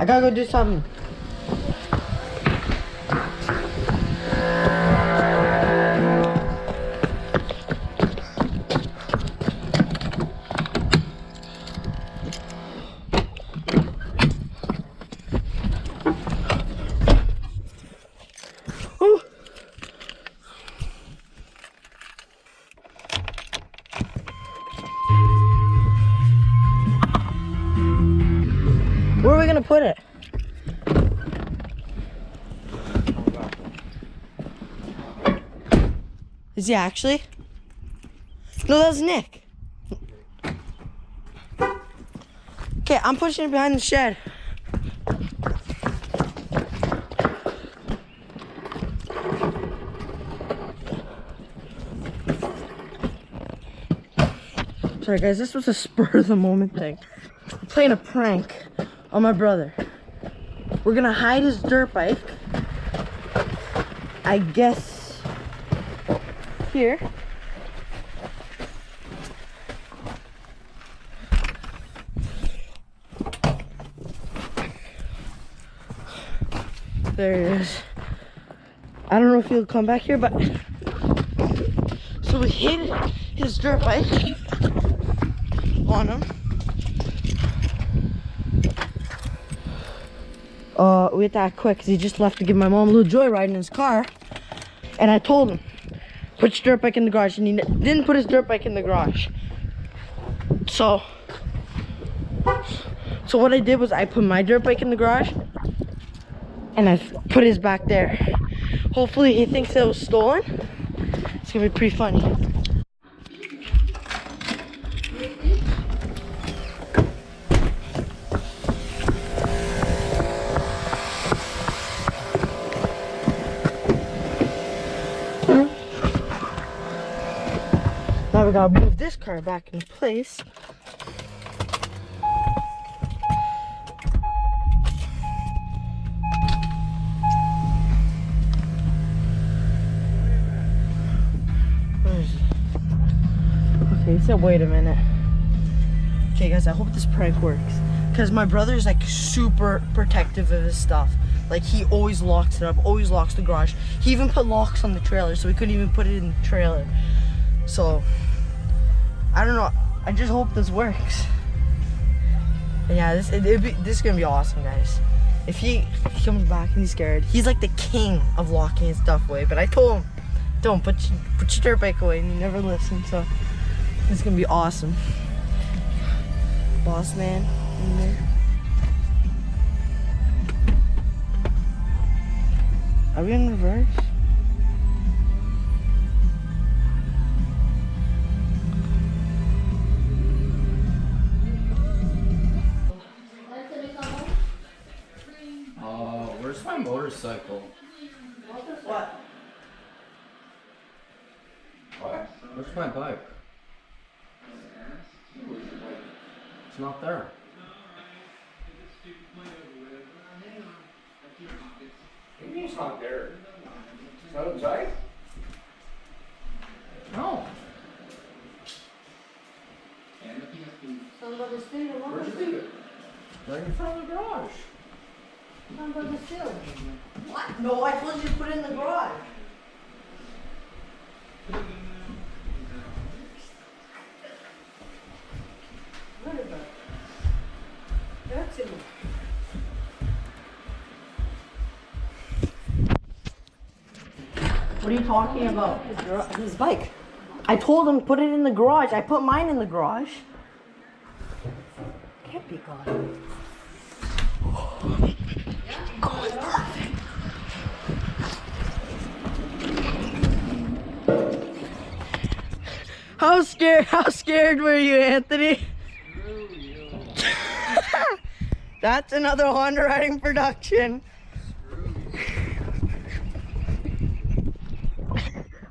gotta go do something. Where are we gonna put it? Is he actually? No, that was Nick. Okay, I'm pushing it behind the shed. Sorry guys, this was a spur of the moment thing. We're playing a prank on my brother. We're gonna hide his dirt bike, I guess, here. There he is. I don't know if he'll come back here, but so we hid his dirt bike on him. We had to act quick because he just left to give my mom a little joyride in his car. And I told him, put your dirt bike in the garage. And he didn't put his dirt bike in the garage. So what I did was I put my dirt bike in the garage. And I put his back there. Hopefully he thinks it was stolen. It's gonna be pretty funny. Now we gotta move this car back in place. Where is he? Okay, he said wait a minute. Okay guys, I hope this prank works. Because my brother is like super protective of his stuff. Like he always locks it up, always locks the garage. He even put locks on the trailer so we couldn't even put it in the trailer. So I don't know. I just hope this works. And yeah, this is gonna be awesome, guys. If he comes back and he's scared, he's like the king of locking his stuff away. But I told him, don't put your dirt bike away, and he never listened. So it's gonna be awesome. Boss man in there. Are we in reverse? Where's my motorcycle? What? What? Where's my bike? It's not there. What do you mean it's not there? It's not outside? No. Where'd you leave it? Right in front of the garage. What? No, I told you to put it in the garage. What about? That's it. What are you talking about? His bike. I told him put it in the garage. I put mine in the garage. Can't be gone. Oh, it's perfect. How scared were you, Anthony? Screw you. That's another Honda riding production.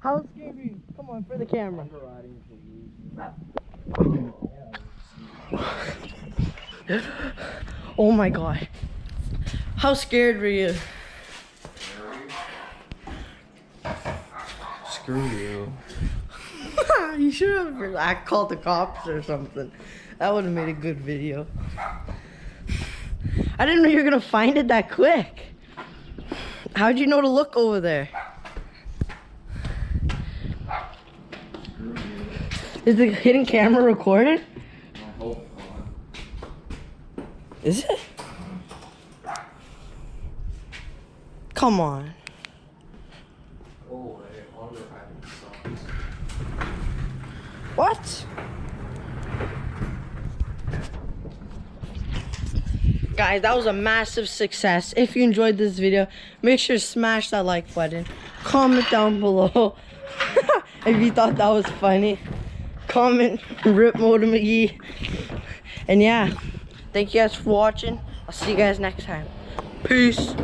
How scared were you? Come on, for the camera. Oh my god. How scared were you? Screw you. You should have called the cops or something. That would have made a good video. I didn't know you were gonna find it that quick. How'd you know to look over there? Is the hidden camera recorded? I hope not. Is it? Come on. Oh, hey, Honda riding sucks. What? Guys, that was a massive success. If you enjoyed this video, make sure to smash that like button. Comment down below if you thought that was funny. Comment, rip MotoMcgee. And yeah, thank you guys for watching. I'll see you guys next time. Peace.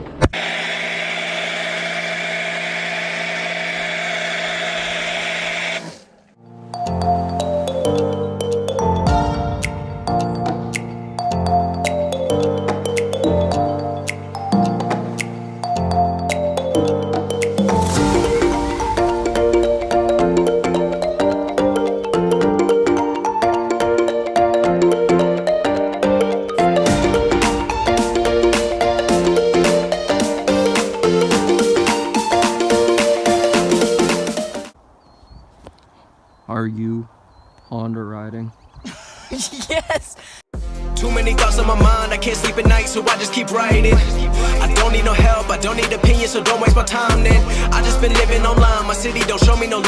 Are you Honda riding? Yes. Too many thoughts on my mind, I can't sleep at night, so I just keep writing. I don't need no help, I don't need opinions, so don't waste my time then. I just been living online, my city don't show me no